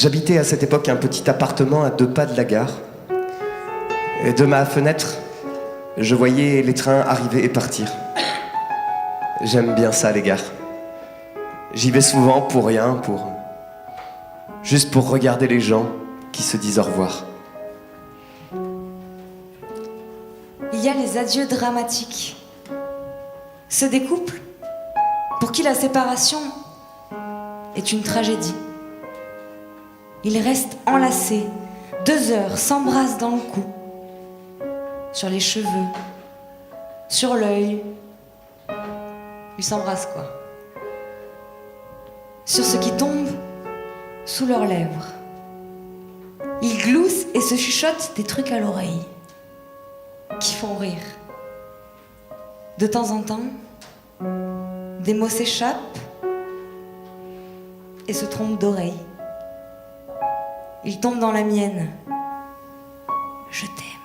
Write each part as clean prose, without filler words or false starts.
J'habitais à cette époque un petit appartement à 2 pas de la gare. Et de ma fenêtre, je voyais les trains arriver et partir. J'aime bien ça, les gares. J'y vais souvent pour rien, juste pour regarder les gens qui se disent au revoir. Il y a les adieux dramatiques. Ceux des couples pour qui la séparation est une tragédie. Ils restent enlacés 2 heures, s'embrassent dans le cou, sur les cheveux, sur l'œil. Ils s'embrassent quoi. Sur ce qui tombe sous leurs lèvres. Ils gloussent et se chuchotent des trucs à l'oreille qui font rire. De temps en temps, des mots s'échappent et se trompent d'oreille. Ils tombent dans la mienne. Je t'aime.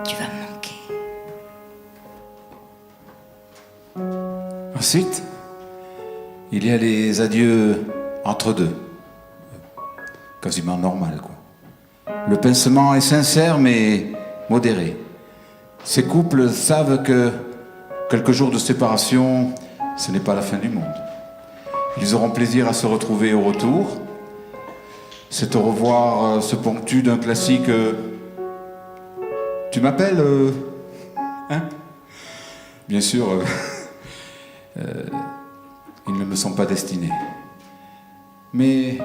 Tu vas me manquer. Ensuite, il y a les adieux entre deux. Quasiment normal, quoi. Le pincement est sincère, mais modéré. Ces couples savent que quelques jours de séparation, ce n'est pas la fin du monde. Ils auront plaisir à se retrouver au retour. Cet au revoir se ponctue d'un classique tu m'appelles hein? Bien sûr, ils ne me sont pas destinés. Mais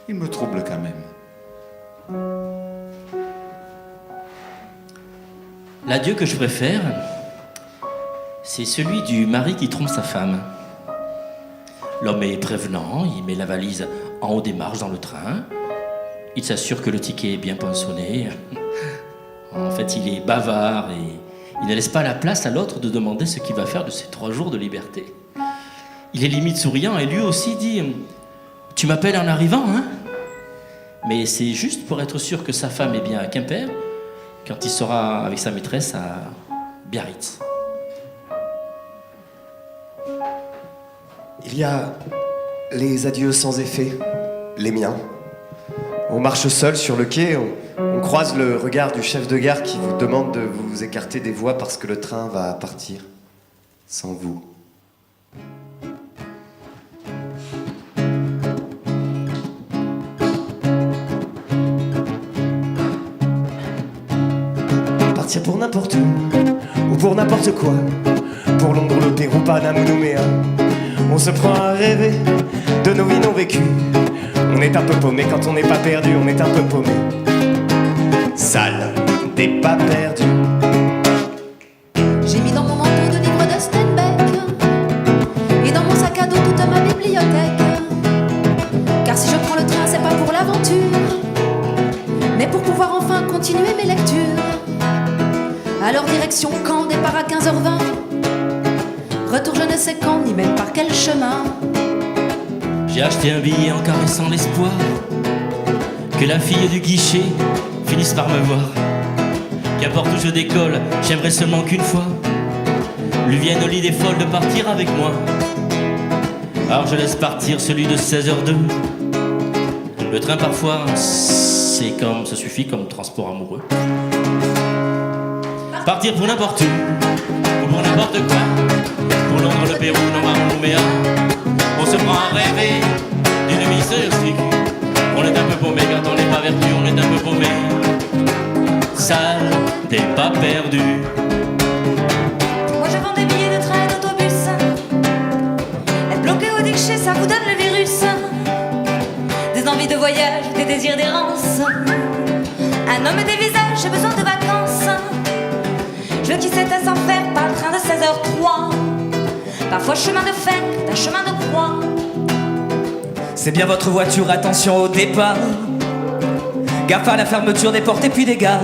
ils me troublent quand même. L'adieu que je préfère, c'est celui du mari qui trompe sa femme. L'homme est prévenant, il met la valise en haut des marches dans le train, il s'assure que le ticket est bien poinçonné. En fait, il est bavard et il ne laisse pas la place à l'autre de demander ce qu'il va faire de ses 3 jours de liberté. Il est limite souriant et lui aussi dit « Tu m'appelles en arrivant, hein ?» Mais c'est juste pour être sûr que sa femme est bien à Quimper quand il sera avec sa maîtresse à Biarritz. Il y a les adieux sans effet, les miens. On marche seul sur le quai, on croise le regard du chef de gare qui vous demande de vous écarter des voies parce que le train va partir sans vous. Partir pour n'importe où, ou pour n'importe quoi, pour Londres, le Pérou, Panama ou Nouméa. On se prend à rêver de nos vies non vécues. On est un peu paumé quand on n'est pas perdu, on est un peu paumé. Sale, des pas perdus. J'ai mis dans mon manteau de livres de Steinbeck et dans mon sac à dos toute ma bibliothèque. Car si je prends le train, c'est pas pour l'aventure, mais pour pouvoir enfin continuer mes lectures. Alors direction Caen, départ à 15h20. Retour je ne sais quand, ni même par quel chemin. J'ai acheté un billet en caressant l'espoir que la fille du guichet finisse par me voir. Qu'importe où je décolle, j'aimerais seulement qu'une fois lui vienne l'idée folle de partir avec moi. Alors je laisse partir celui de 16h02. Le train parfois, ça suffit comme transport amoureux. Partir pour n'importe où, ou pour n'importe quoi, pour Londres, le Pérou, Nouméa. On se prend à rêver d'une vie série. On est un peu paumé quand on n'est pas vertu, on est un peu paumé. Sale, t'es pas perdu. Moi je vends des billets de train et d'autobus. Être bloqué au guichet, ça vous donne le virus. Des envies de voyage, des désirs d'errance. Un homme et des visages, j'ai besoin de vacances. Je veux quitter sans faire par le train de 16h03. Parfois chemin de fer, d'un chemin de croix. C'est bien votre voiture, attention au départ. Gaffe à la fermeture des portes et puis des gares.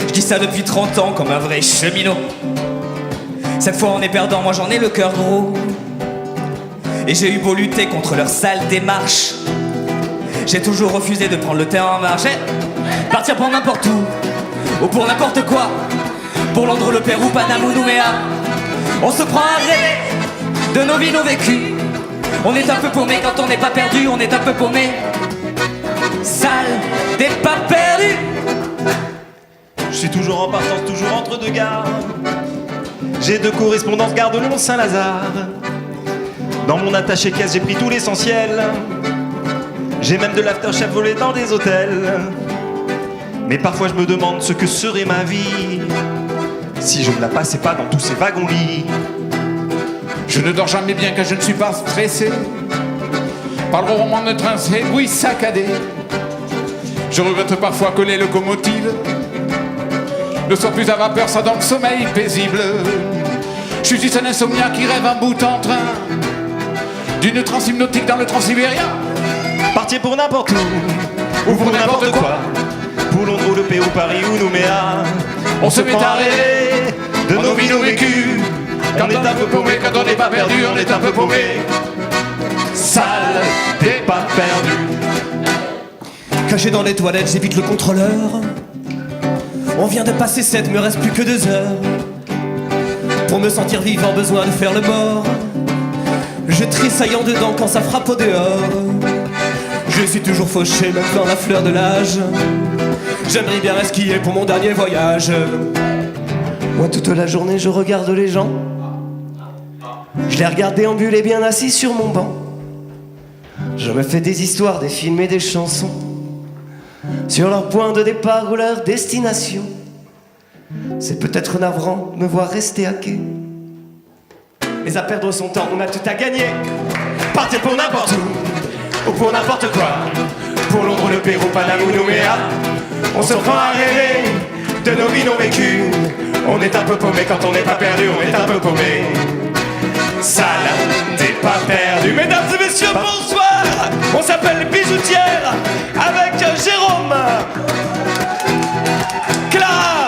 Je dis ça depuis 30 ans comme un vrai cheminot. Cette fois on est perdant, moi j'en ai le cœur gros. Et j'ai eu beau lutter contre leur sale démarche, j'ai toujours refusé de prendre le terrain en marche. Partir pour n'importe où, ou pour n'importe quoi, pour Londres, le Pérou, Panama ou Nouméa. On se prend à rêver de nos vies non vécues. On est un peu paumé quand on n'est pas perdu, on est un peu paumé. Sale des pas perdus. Je suis toujours en partance, toujours entre deux gares. J'ai 2 correspondances, gare de Lons-Saint-Lazare. Dans mon attaché-caisse, j'ai pris tout l'essentiel. J'ai même de l'aftershave volé dans des hôtels. Mais parfois je me demande ce que serait ma vie si je ne la passais pas dans tous ces wagons-lits. Je ne dors jamais bien car je ne suis pas stressé par le roulement de train, ces bruits saccadés. Je regrette parfois que les locomotives ne soient plus à vapeur, ça donne sommeil paisible. Je suis juste un insomniaque qui rêve un bout en train d'une transhypnotique dans le Transsibérien. Partir pour n'importe où, ou pour n'importe quoi. Pour Londres ou le Pérou, Paris ou Nouméa. On se met à rêver de nos vies, nos vécus. On est un peu paumé quand on n'est pas perdu, on est un peu paumé. Sale des pas perdus. Caché dans les toilettes, j'évite le contrôleur. On vient de passer 7, me reste plus que 2 heures. Pour me sentir vivant, besoin de faire le mort. Je tressaille en dedans quand ça frappe au dehors. Je suis toujours fauché, même dans la fleur de l'âge. J'aimerais bien skier pour mon dernier voyage. Moi, toute la journée, je regarde les gens. Je les regarde déambuler bien assis sur mon banc. Je me fais des histoires, des films et des chansons sur leur point de départ ou leur destination. C'est peut-être navrant de me voir rester à quai, mais à perdre son temps, on a tout à gagner. Partir pour n'importe où, ou pour n'importe quoi. Pour Londres, le Pérou, Panama ou Nouméa. On se prend à rêver de nos vies, nos vécus. On est un peu paumé quand on n'est pas perdu, on est un peu paumé. Sale des pas perdus. Mesdames et messieurs, bonsoir. On s'appelle Bijoutière avec Jérôme, Clara,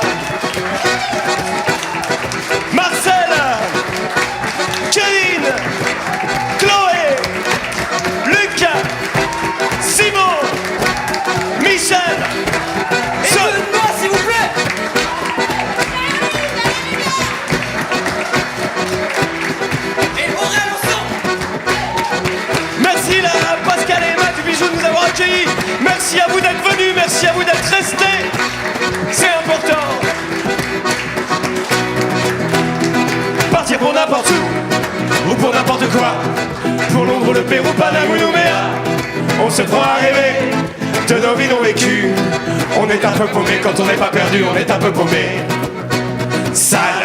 Marcel, Kevin, Chloé, Luc, Simon, Michel. Et moi, s'il vous plaît. Et Aurélien Lançon. Merci la Pascal et Emma du Bijou de nous avoir accueillis. Merci à vous d'être venus, merci à vous d'être restés. C'est important. Partir pour n'importe où, ou pour n'importe quoi. Pour Londres, le Pérou, Panama ou Nouméa. On se prend à rêver de nos vies, nos vécus. On est un peu paumé quand on n'est pas perdu, on est un peu paumé. Sale